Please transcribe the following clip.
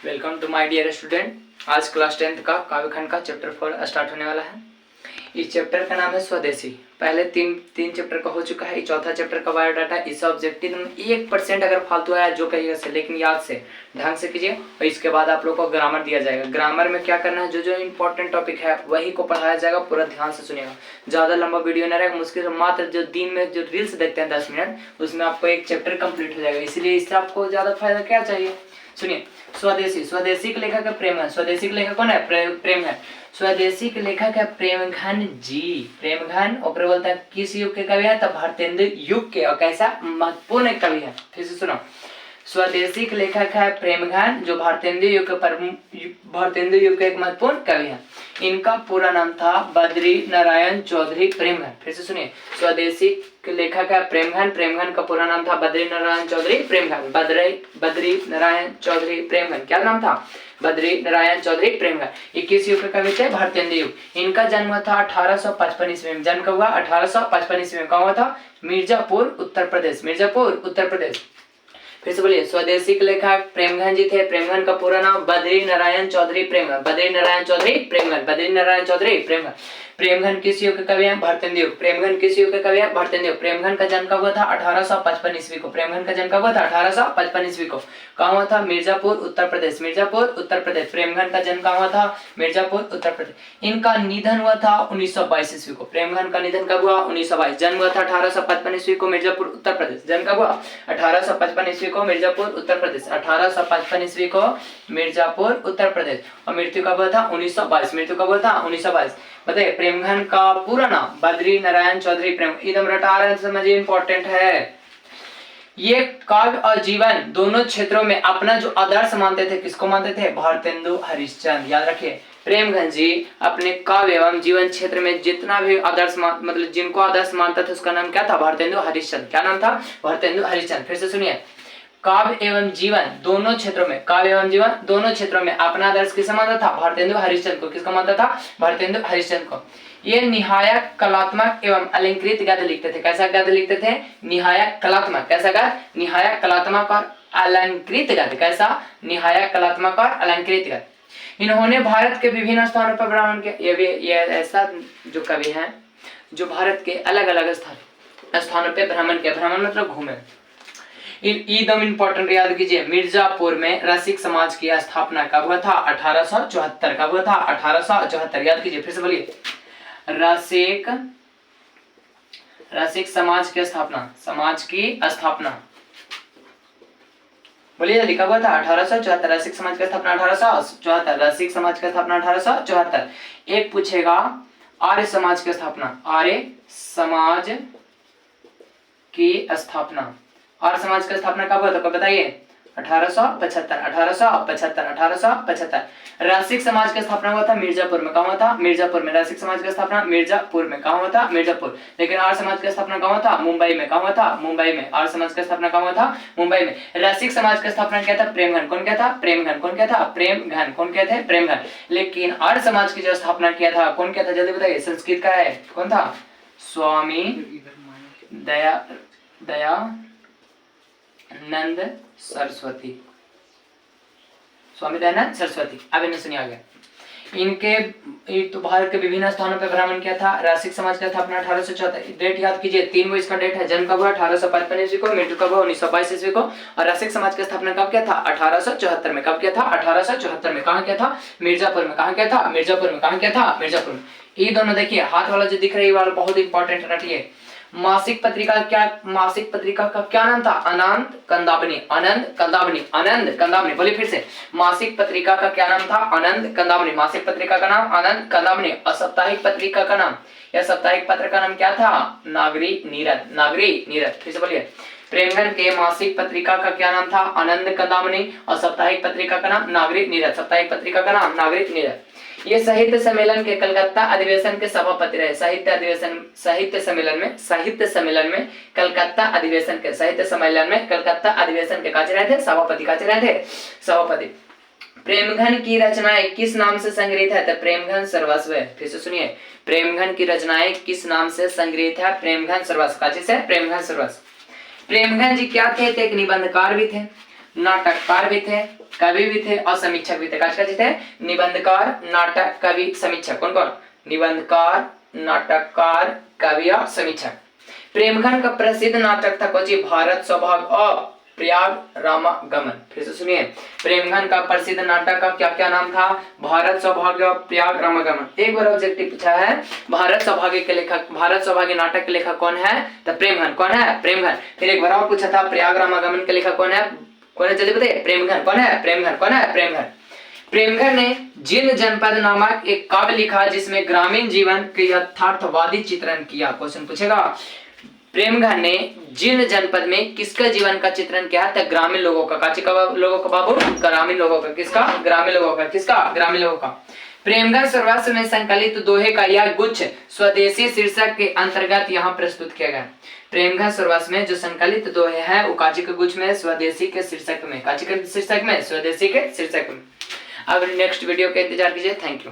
Welcome to my dear student. आज class 10th का काव्यखंड का चैप्टर 4 स्टार्ट होने वाला है। इस चैप्टर का नाम है स्वदेशी। पहले तीन चैप्टर का हो चुका है। चौथा चैप्टर का बायोडाटा। इस ऑब्जेक्टिव में 1% अगर फालतू आया जो कहिएगा से, लेकिन याद से ढंग से कीजिए। और इसके बाद आप लोग को ग्रामर दिया जाएगा। ग्रामर में क्या करना है, जो जो इंपॉर्टेंट टॉपिक है वही को पढ़ाया जाएगा। पूरा ध्यान से सुनिएगा। ज़्यादा लंबा वीडियो नहीं रहेगा। मुश्किल मात्र जो दिन में जो रील्स देखते हैं 10 मिनट, उसमें आपको एक चैप्टर कंप्लीट हो जाएगा। इसलिए इससे आपको ज़्यादा फायदा क्या चाहिए, सुनिए। स्वदेशी, स्वदेशी के लेखक है प्रेमघन। स्वदेशी के लेखक कौन है? प्रेमघन। स्वदेशी के लेखक है प्रेमघन जी। प्रेमघन और बोलता है किस युग के कवि है? तब भारतेंदु युग के। और कैसा महत्वपूर्ण कवि है, फिर से सुनो। स्वदेशी के लेखक है प्रेमघन, जो भारतेंदु युग के एक महत्वपूर्ण कवि है। इनका पूरा नाम था बद्री नारायण चौधरी प्रेमघन। फिर से सुनिए। स्वदेशी के लेखक है प्रेमघन। प्रेमघन का पूरा नाम था बद्री नारायण चौधरी प्रेमघन। बद्री नारायण चौधरी प्रेमघन। क्या नाम था? बद्री नारायण चौधरी प्रेमघन। 21 युग के कवि थे, भारतेंदु युग। इनका जन्म हुआ था 1855 ईस्वी में। जन्म कब हुआ? 1855 ईस्वी में। कहाँ हुआ था? मिर्जापुर उत्तर प्रदेश। मिर्जापुर उत्तर प्रदेश। फिर से बोलिए। स्वदेशी के लेखक प्रेमघन जी थे। प्रेमघन का पूरा नाम बद्री नारायण चौधरी प्रेमघन। बद्री नारायण चौधरी प्रेमघन। बद्री नारायण चौधरी प्रेमघन। प्रेमघन किस युग के कवि हैं? भारतेंदु युग। प्रेमघन किस युग के कवि हैं? भारतेंदु युग। प्रेमघन का जन्म कब हुआ था? 1855 ईस्वी को। प्रेमघन का जन्म कब हुआ था? 1855 ईस्वी को। कहाँ हुआ था? मिर्जापुर उत्तर प्रदेश। मिर्जापुर उत्तर प्रदेश। प्रेमघन का जन्म कहाँ हुआ था? मिर्जापुर उत्तर प्रदेश। इनका निधन हुआ था 1922 ईस्वी को। प्रेमघन का निधन कब हुआ? 1922। जन्म हुआ था 1855 ईस्वी को, मिर्जापुर उत्तर प्रदेश। जन्म कब हुआ? 1855 ईस्वी को, मिर्जापुर उत्तर प्रदेश। 1855 ईस्वी को, मिर्जापुर उत्तर प्रदेश। और मृत्यु कब हुआ था? 1922। मृत्यु कब हुआ था? 1922। बताइए। प्रेमघन का पूरा नाम बद्री नारायण चौधरी प्रेम। एकदम रटा रहे समझिए, इंपॉर्टेंट है। ये काव्य और जीवन दोनों क्षेत्रों में अपना जो आदर्श मानते थे, किसको मानते थे? भारतेंदु हरिश्चंद्र। याद रखिए। प्रेमघन जी अपने काव्य एवं जीवन क्षेत्र में जितना भी आदर्श मतलब जिनको आदर्श मानता था, उसका नाम क्या था? भारतेंदु हरिश्चंद्र। क्या नाम था? भारतेंदु हरिश्चंद्र। फिर से सुनिए। काव्य एवं जीवन दोनों क्षेत्रों में, काव्य एवं जीवन दोनों क्षेत्रों में अपना आदर्श किसे मानता था? भारतेंदु हरिश्चंद्र को। किसको मानता था? भारतेंदु हरिश्चंद्र को। ये निहायक कलात्मक एवं अलंकृत गद्य लिखते थे। कैसा गद्य लिखते थे? निहायक कलात्मक। कैसा गद्य? निहायक कलात्मक और अलंकृत गद्य। कैसा? निहायक कलात्मक और अलंकृत गद्य। इन्होंने भारत के विभिन्न स्थानों पर भ्रमण किया। ये ऐसा जो कवि हैं जो भारत के अलग अलग स्थानों पर भ्रमण किया। भ्रमण मतलब घूमे। एकदम इंपॉर्टेंट याद कीजिए। मिर्जापुर में रसिक समाज की स्थापना कब हुआ था? 1874। कब हुआ था? 1874। याद कीजिए। फिर से बोलिए। रसिक समाज की स्थापना, समाज की स्थापना बोलिए जल्दी। कब हुआ था? 1874। रसिक समाज की स्थापना 1874। रसिक समाज की स्थापना 1874। एक पूछेगा आर्य समाज की स्थापना। आर्य समाज की स्थापना, आर्य समाज की स्थापना कब हुआ था? कब बताइए? 1875। 1875। 1875। रसिक समाज की स्थापना हुआ था मिर्जापुर में। कहाँ हुआ था? मिर्जापुर में। रसिक समाज की स्थापना मिर्जापुर में। कहाँ हुआ था? मिर्जापुर। लेकिन आर्य समाज की स्थापना कहाँ हुआ था? मुंबई में। कहाँ हुआ था? मुंबई में। आर्य समाज की स्थापना कहाँ हुआ था? मुंबई में। रसिक समाज की स्थापना क्या था? प्रेमघन। कौन क्या था? प्रेमघन। कौन क्या था? प्रेमघन। कौन क्या थे? प्रेमघन। लेकिन आर्य समाज की जो स्थापना किया था, कौन क्या था? जल्दी बताइए। संस्कृत का है, कौन था? स्वामी दयानंद सरस्वती। स्वामी दयानंद सरस्वती। अब इन्हें सुनिए आगे। इनके तो भारत के विभिन्न स्थानों पर भ्रमण किया था। रसिक समाज का स्थापना 1874। डेट याद कीजिए। 3 वो इसका डेट है। जन्म कब हुआ? 1855 ईस्वी को। मृत्यु कब हुआ? 1922 ईस्वी को। और रसिक समाज की स्थापना कब किया था? 1874 में। कब किया था? 1874 में। कहाँ किया था? मिर्जापुर में। कहाँ किया था? मिर्जापुर में। कहाँ किया था? मिर्जापुर में। ये दोनों देखिए, हाथ वाला जो दिख रही है वाला बहुत इंपॉर्टेंट रटिए। मासिक पत्रिका का क्या नाम था? आनंद कंदावनी। आनंद कंदावनी। आनंद कंदावनी। बोलिए फिर से। मासिक पत्रिका का क्या नाम था? आनंद कंदावनी। मासिक पत्रिका का नाम आनंद कंदावनी। और साप्ताहिक पत्रिका का नाम, या साप्ताहिक पत्र का नाम क्या था? नागरी नीरद। नागरी नीरद। फिर से बोलिए। प्रेमघन के मासिक पत्रिका का क्या नाम था? आनंद कंदावनी। और साप्ताहिक पत्रिका का नाम नागरिक नीरद। साप्ताहिक पत्रिका का नाम नागरिक नीरद। ये साहित्य सम्मेलन के कलकत्ता अधिवेशन के सभापति रहे। साहित्य सम्मेलन में कलकत्ता अधिवेशन के काचे रहे थे? सभापति। काचे रहे थे? सभापति। प्रेमघन की रचनाएं किस नाम से संग्रहित है? तो प्रेमघन सर्वस्व। फिर से सुनिए। प्रेमघन की रचनाएं किस नाम से संग्रहित है? प्रेमघन सर्वस्व। काचे से? प्रेमघन सर्वस्व। प्रेमघन जी क्या थे? एक निबंधकार भी थे, नाटककार भी थे, कवि भी थे और समीक्षक भी थे। काज थे निबंधकार, नाटक, कवि, समीक्षक। कौन कौन? निबंधकार, नाटककार, कवि और समीक्षक। प्रेमघन का प्रसिद्ध नाटक था कौन सी? भारत सौभाग्य और प्रयाग रामागमन। फिर से सुनिए, प्रेमघन का प्रसिद्ध नाटक का क्या क्या नाम था? भारत सौभाग्य और प्रयाग रामागमन। एक बार ऑब्जेक्टिव पूछा है, भारत सौभाग्य के लेखक, भारत सौभाग्य नाटक के लेखक कौन है? तो प्रेमघन। कौन है? प्रेमघन। फिर एक बार और पूछा था, प्रयाग रामागमन के लेखक कौन है? कौन है? जल्दी बताइए। प्रेमघन। कौन है? प्रेमघन। कौन है? प्रेमघन। प्रेमघन ने जिन जनपद नामक एक काव्य लिखा जिसमें ग्रामीण जीवन के यथार्थवादी चित्रण किया। क्वेश्चन पूछेगा, प्रेमघन ने जिन जनपद में किसका जीवन का चित्रण किया है? ग्रामीण लोगों का। काची का लोगों का बाबू? ग्रामीण लोगों का। किसका? ग्रामीण लोगों का। किसका? ग्रामीण लोगों का। प्रेमघन सर्वस्व में संकलित दोहे का यह गुच्छ स्वदेशी शीर्षक के अंतर्गत यहाँ प्रस्तुत किया गया। प्रेमघन सर्वस्व में जो संकलित दोहे है वो काची के गुच्छ में? स्वदेशी के शीर्षक में। काची के शीर्षक में? स्वदेशी के शीर्षक में। अब नेक्स्ट वीडियो का इंतजार कीजिए। Thank you.